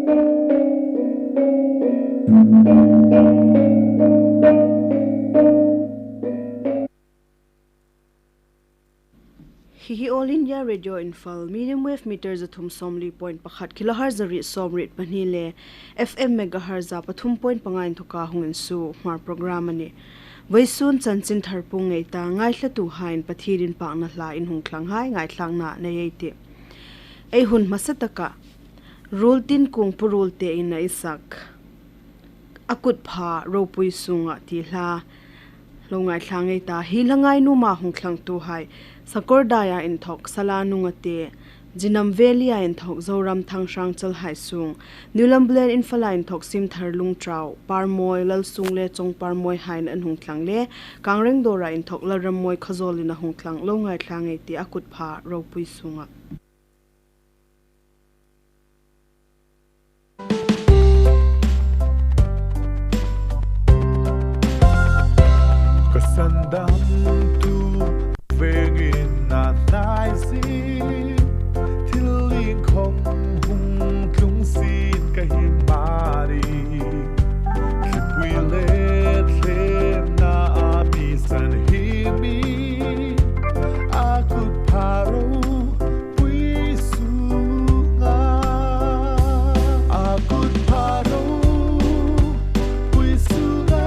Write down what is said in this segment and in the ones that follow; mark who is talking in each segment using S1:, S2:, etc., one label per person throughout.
S1: Hi All India Radio Imphal medium wave meters athum somli point pakhat kilohertz ri somrit panile FM megahertz pathum point pangain thoka hungin su Hmar program ani Vaisun chanchin tharpung ngei ta ngai thlatu hain pathirin pakna hla in hung thlang hai ngai thlang na neiti ei hun masataka rultin kung purul te in isak akut pha ropui sunga ti hla longai thlangai ta hilangai nu ma hung thlang tu hai sakordaya in thok salanunga te jinam velia in thok zoram thang sang chal hai sung nulambulen in fala in thok sim thar lung trau parmoi lal sung le chong parmoi hain an hung thlang le kangreng dora in thok laram moi khazol in hung thlang longai thlangai ti akut pha ropui sunga
S2: Kasandam tu vengin na naisi thiling khom hung tlung sin ka himari khipui le thlem na ami san himi akut pharo pui sunga akut pharo pui sunga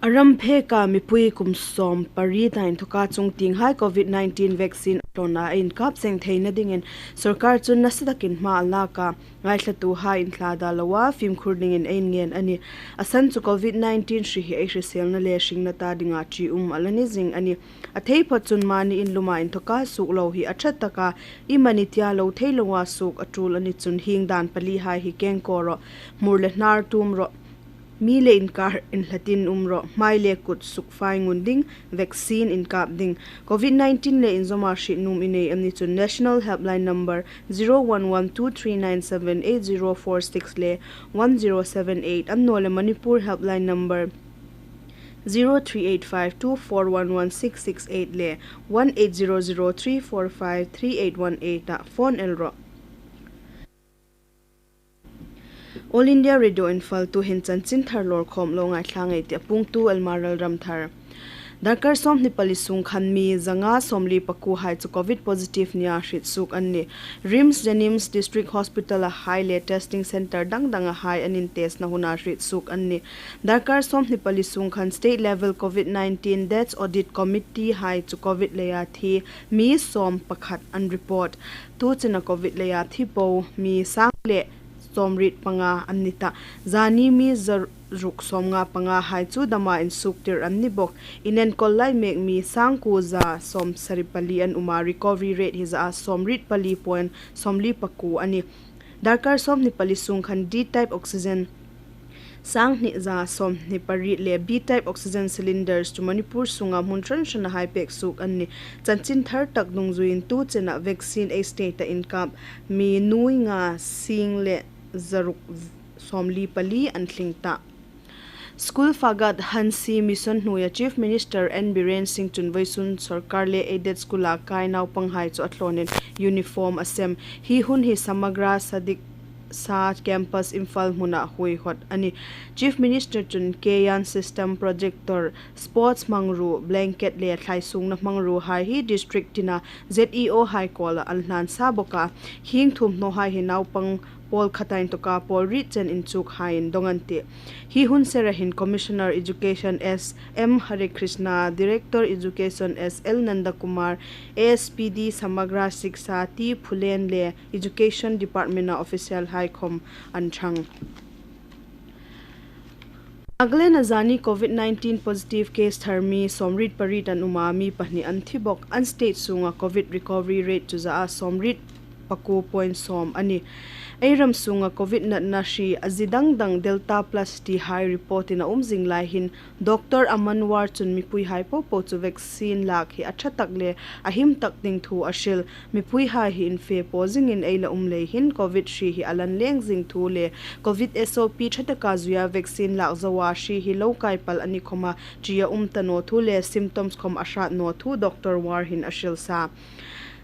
S1: Aramphe ka mipui kumsom pari tain thoka chung ting hai COVID-19 vaccine tona in kap seng theina dingin sarkar chun nasadakin ma la ka ngai thlatu ha in thlada lawa film khurding in ein ngen ani asan chu COVID-19 shri hi ai sel na le shing na ta dinga chi alani jing ani athei phachun mani in luma in thoka su lo hi achat taka imani tia lo theilowa suk atul ani chun hing dan pali hai hi keng koro murle nar tum ro mi le in kar in latin umro mai le kut suk fai ngunding vaccine in kap ding COVID-19 le in zoma shi num ine amni chu national helpline number 011239788046 le 1078 amno le manipur helpline number 038524116668 le 180034531818 phone elro All India Radio Imphal tu hin chanchin tharlor khom lo ngai thlangai te Puongtu Elma Lalramthar Darkar som ni palisung khan mi zanga somli paku hai chu COVID positive nia hrit suk anni. Rims Janims District Hospital a high testing center dang a high anin test na huna hrit suk anni. Darkar som ni palisung khan state level COVID-19 deaths audit committee hai chu COVID leya thi mi som pakhat an report. Tu chena COVID leya thi po mi sang le somrit panga anita zani mi ruk somnga panga hai chu dama in suktir anni bok inen kollai mek mi sangku za som saripali an uma recovery rate his a somrit pali point somli paku ani darkar som ni pali sung khan D type oxygen sang ni za som ni pari le B type oxygen cylinders to Manipur sunga muntran shana high pek suk anni chanchin thar tak dungzuin tu chena vaccine a state in camp mi nuinga sing le zaruk somli pali an thlingta School Fagat Hansi Mission Nuya Chief Minister N. Biren Singh Chunvaisun Sarkar le aided school a kai nau panghai chu atlonin uniform asem hi hun hi samagra sadik sa campus Imphal muna hui hot ani Chief Minister chun Keyan system projector sports mangru blanket le thlai sung na mangru hai hi district tina ZEO high call alnan sa boka hing thum no hai hi nau pang Paul Khatain to ka Paul Richen in chuk hain dongante hi hun serahin Commissioner Education S M Hare Krishna Director Education S L Nanda Kumar ASPD Samagra Shiksha T Phulen le Education Department na official high com anchang Agle na zani COVID-19 positive case tharmi somrit parit an umami pahni anthibok an state sunga COVID recovery rate chu za somrit paku point som ani Airam sunga COVID na shi azidang dang Delta plus T high report in umzing lai hin Dr. Amanwar chun mipui hai po chu vaccine lak hi acha takle ahim tak ding thu ashil mipui hai hi in fe posing in eila umlei hin COVID shi hi alan leng jing thu le COVID SOP thata ka zuya vaccine lak zawa shi hi lokai pal ani khoma chia tano thu le symptoms khom ashat no thu Dr. War hin ashil sa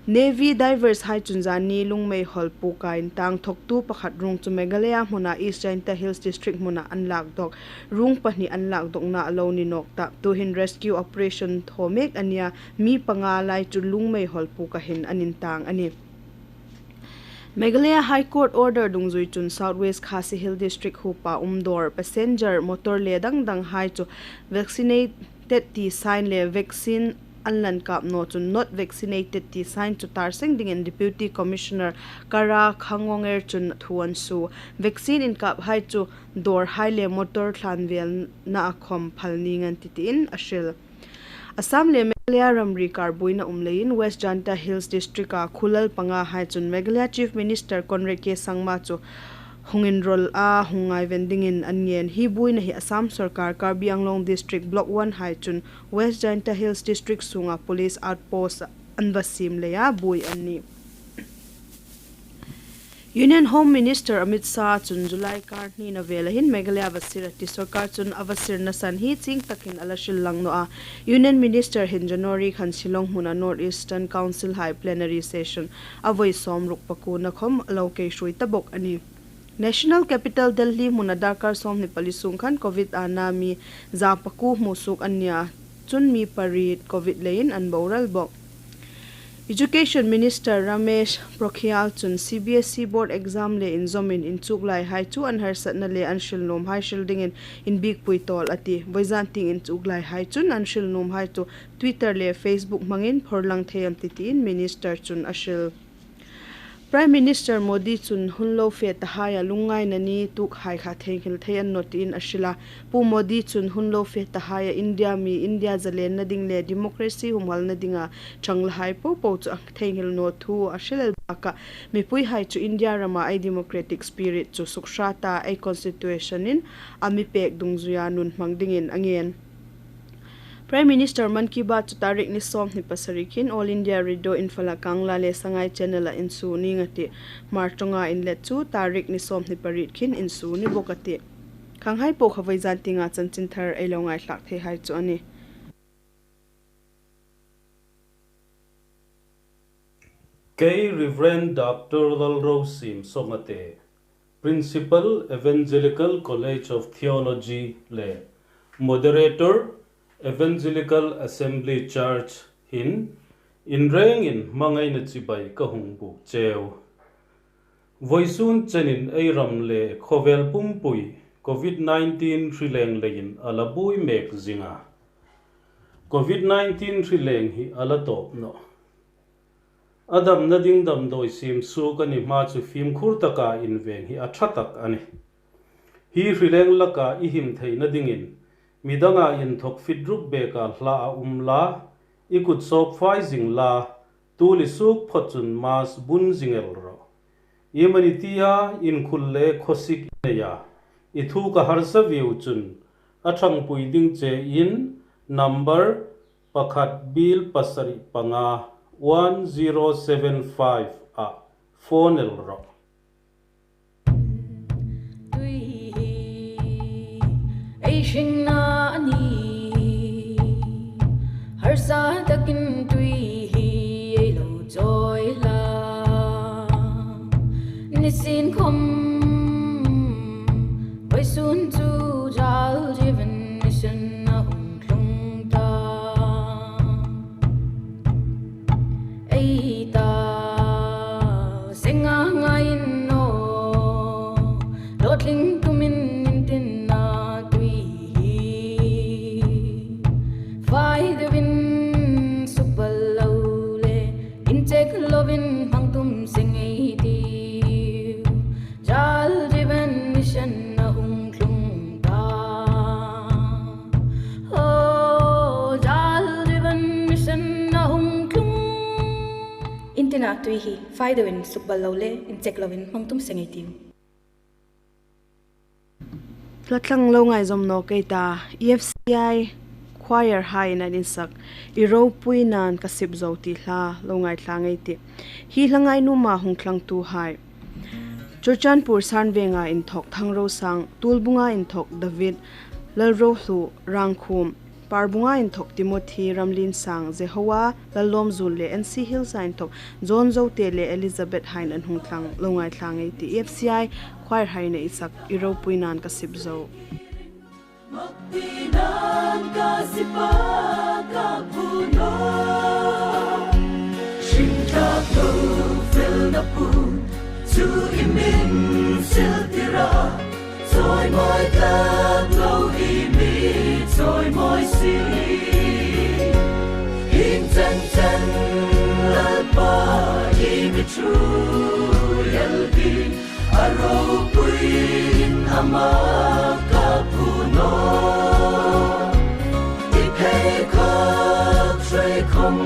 S1: Navy divers hai chunjani lungmei holpu kain tang thoktu pakhat rung chu Meghalaya muna East Jainta Hills district muna anlak dok rung pahni anlak dok na alo ni nokta to hin rescue operation thomek ania mi panga lai chu lungmei holpu ka hin anin tang ani Meghalaya High Court order dungzui chun Southwest Khasi Hill district hupa umdor passenger motor le dang hai chu vaccinated ti sign le vaccine Anlan kap no to not vaccinated ti sign to tarsing ding and deputy commissioner Kara Khangonger chun thuan su vaccine in kap hai chu dor hai le motor thlanvel na akhom phalni ngan titin ashil Assam le Meghalaya Ramri Karbuina umlein West Janta Hills district a khulal panga hai chun Meghalaya chief minister Conrad K Sangma chu hungin rol a hungai vending in anyen hi buina hi Assam Sarkar Karbi Anglong district block 1 hai chun West Janta Hills district sunga police outpost anvasim leya bui anni Union Home Minister Amit Shah chun July karni na vela hin Meghalaya vasirati Sarkar chun avasir na san hi ching takin alashil lang no a Union Minister hin January khan Shillong huna North Eastern Council high plenary session avoi som ruk paku na khom aloke shui tabok ani National Capital Delhi muna Dakar som ni palisung khan COVID anami za paku musuk anya chun mi parit COVID lein an boral bok Education Minister Ramesh Pokhriyal chun CBSE board exam le in zomin in chuklai hai chu an har satna le an shilnom hai shilding in big puitol ati boizanting in chuklai hai chun an shilnom hai tu Twitter le Facebook mangin phorlang theyam titin minister chun ashil Prime Minister Modi chun hunlo fe tahaya lungai nani tuk hai kha thengil theyan notin ashila pu Modi chun hunlo fe tahaya India mi India zalen na ding le democracy humal na dinga changla hai po chu thengil no thu ashil baka mi pui hai chu India rama ai democratic spirit chu sukshata ai constitution in ami pek dungzuya nun mangdingin angen Prime Minister Man Ki Baat chu tarik ni som ni pasarikin All India Radio Infala Kangla le sangai channel a insu ni ngati martonga in let chu tarik ni som ni parit khin insu ni bokati khanghai po khawai jantinga chanchin thar elongai hlak the hai chu ani
S3: K. Reverend Dr. Lalramthar Somate, Principal Evangelical College of Theology Le, Moderator Evangelical Assembly Church hin in reng in mangai na chibai ka hung bu cheu voisun chenin eiram le khovel pumpui COVID-19 trileng lein alabui mek zinga COVID-19 trileng hi alatop no Adam na ding dam doi sim su ka ni ma chu phim khur taka in veng hi athatak ani hi rileng laka I him thei na dingin midanga in thok fitrup beka hla a umla ikut sop phai jingla tuli suk phachun mas bun jingel ro imanitia in khulle khosik neya ithu ka harsa view chun athang puiding che in number pakhat bil pasari panga 1075 a phone el ro
S4: Aishin na ni harsa takin tui hi lo joy la nisin khom bai sun tu jal jivan mission na hung klung ta ai ta singa ngain no lotling tumin nintin na tui vai the win super lowle in take loving hangtum sing ai di jal jivan mission na hung klung ta oh jal jivan mission na hung klung intina tui hi vai the win super lowle in take loving hangtum sing ai di
S1: Tlatlang lo ngai zom no keita EFCI choir high na din sak iro puinan kasip zoti hla lo ngai tlangai ti hi hlangai nu ma hung thlang tu hai Churchanpur sanvenga in thok thangro sang tulbunga in thok David lalrohlu rangkhum parbunga in thok Timothy ramlin sang Jehowa lalom zul le NC Hills in thok John Zote le Elizabeth hain an hung thlang lo ngai thlangai ti EFCI choir high na isak iro puinan kasip zo
S5: Magtinan kasipa kapuno Shingkaklo fil na pu Tu imin siltira Toy moi kaklo imi Toy moi si Hing ten ten lalpa imi tru yalbi Aro puin ama kapuno Kom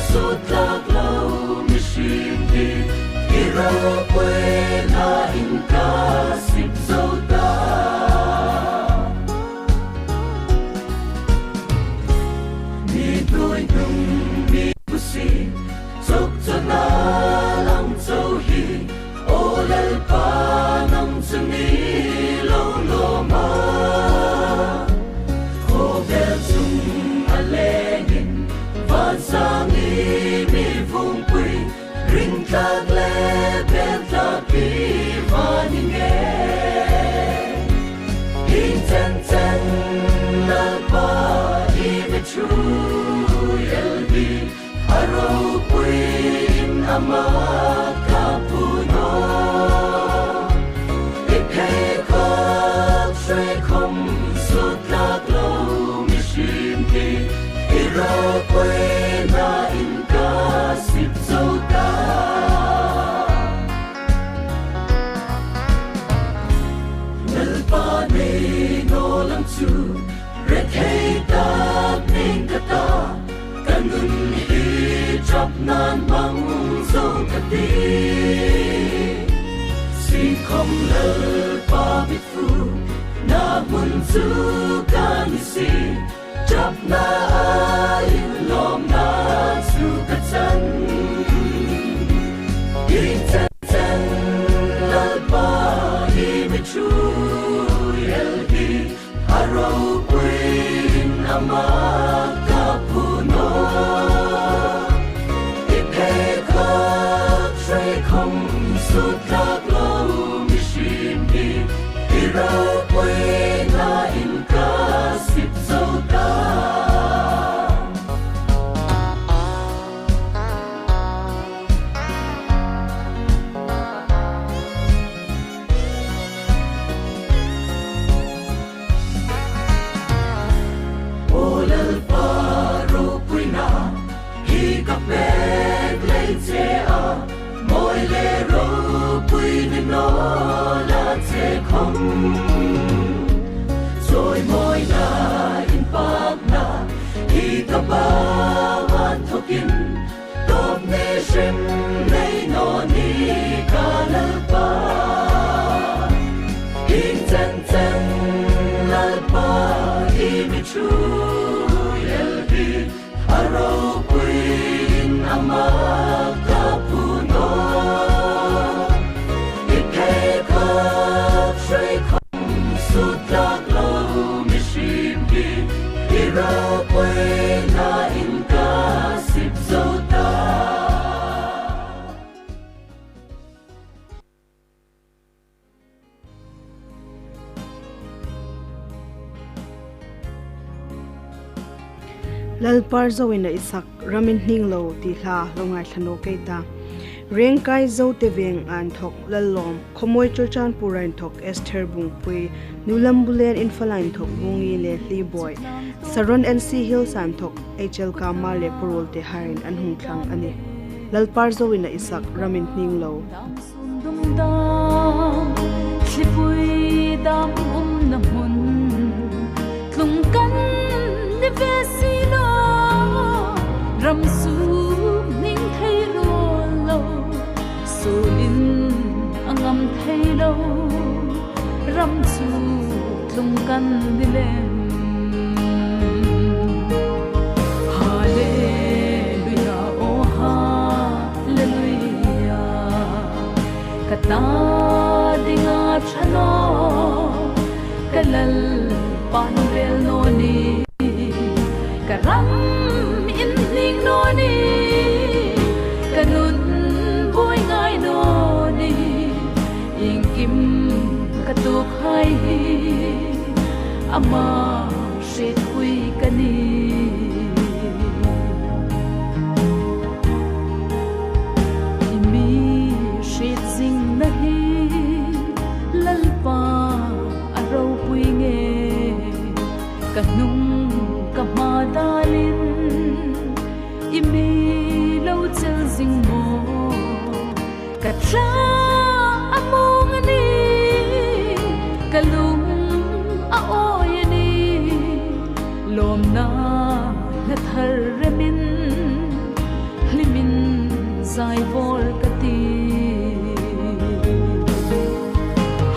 S5: sut lag lau mishim di Ira buena in kasip zota Mi duin dung mi busi Tuk tana lang zau hi Olal pa nam zungi long loma Kovel zung alengin Sang mi vung quy ring tag le bel tag pi vani nge in ten ten na pa I me tru yelbi aro queen ama kapuno ikhe ko tre kom sut lag lo mi shim pi iro buena in kasip zota Nalpane no lang tu Rekhei tak ning kata Kanun hi drop nan mang zo kati Si kom lalpa bifu Na mun zu kanisi Drop na ayin lom na sukatan In ten ten lalpa imi tru yelgi Aro queen ama kapuno Ipe ka tre kom sut lag lo mishim di Ira buena in kasip zota cặp bé lấy che à mỗi lệ rô quy nên nó là che không rồi mỗi là Imphal na hi cặp ba van thokin top ne shem nei no ni ka la pa in chân chân la pa i mi chu Aro queen amaka puno Ike kap shrei khom sutlak lo mishim ki Iro queen na inka sip zota
S1: Lalpar zo ina isak ramin hning lo ti hla longai thano keita reng kai zo te veng an thok lalom khomoi chochan purain thok Esther bung pui nulam bulen Imphalain thok bungi le hli boy saron NC Hills an thok HL Kama le purol te harin an hung thlang ani Lalpar zo ina isak ramin hning lo
S6: Slipui dam na mun tlung kan ni vesilo ram su ning thei ro lo solin angam thei lo ram su tlung kan dilem hallelujah oh hallelujah kata dinga chano kalal panvel no ni karam in ning no ni kanun boy ngai no ni ingkim katuk hai ama shit hui kani imi shit sing nahi lalpa aro pui nge kanung kamadalin imi lo chel sing mo katra among ni kalung a oyani lom na thar remin limin zai vol kati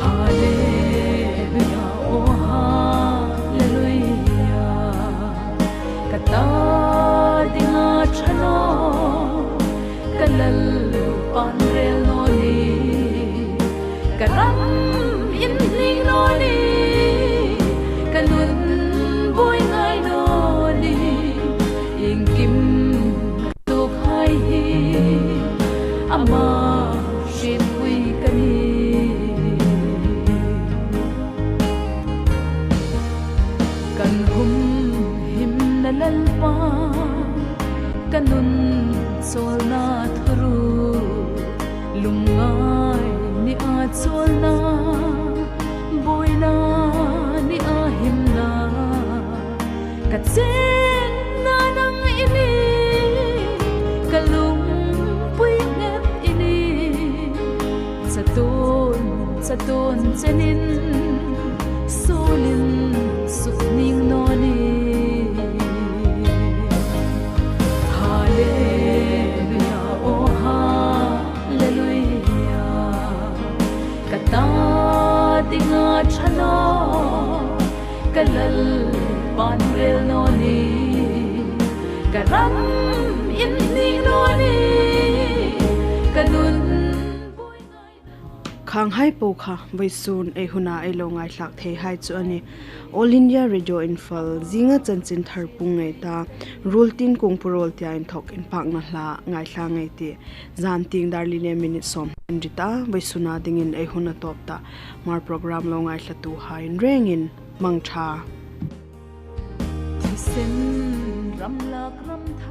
S6: hallelujah oh hallelujah kata dinga chano kalal panrel no ni karam in ning no ni kalun boy ngai no ni ingkim tuk hai ama shin hui kani kan hum him na lalpa kanun sol na thru lungai ni a chol na boina ni a him na katsen na nang ini kalung pui ngat ini saton chenin solin sukning no ni hallelujah oh hallelujah kata dinga chano kalal panrel no ni karam in ning no ni kanun
S1: khang hai po kha voisun e huna e lo ngai thlak the hai chu ani All India Radio Imphal zinga chanchin thar pung ngai ta rultin kung purol tia in thok in pak na hla ngai thla ngai ti zan ting darli le minute som rita voisuna dingin e huna top ta mar program lo ngai thla tu ha in rengin mangtha
S6: sen ram lak ram tha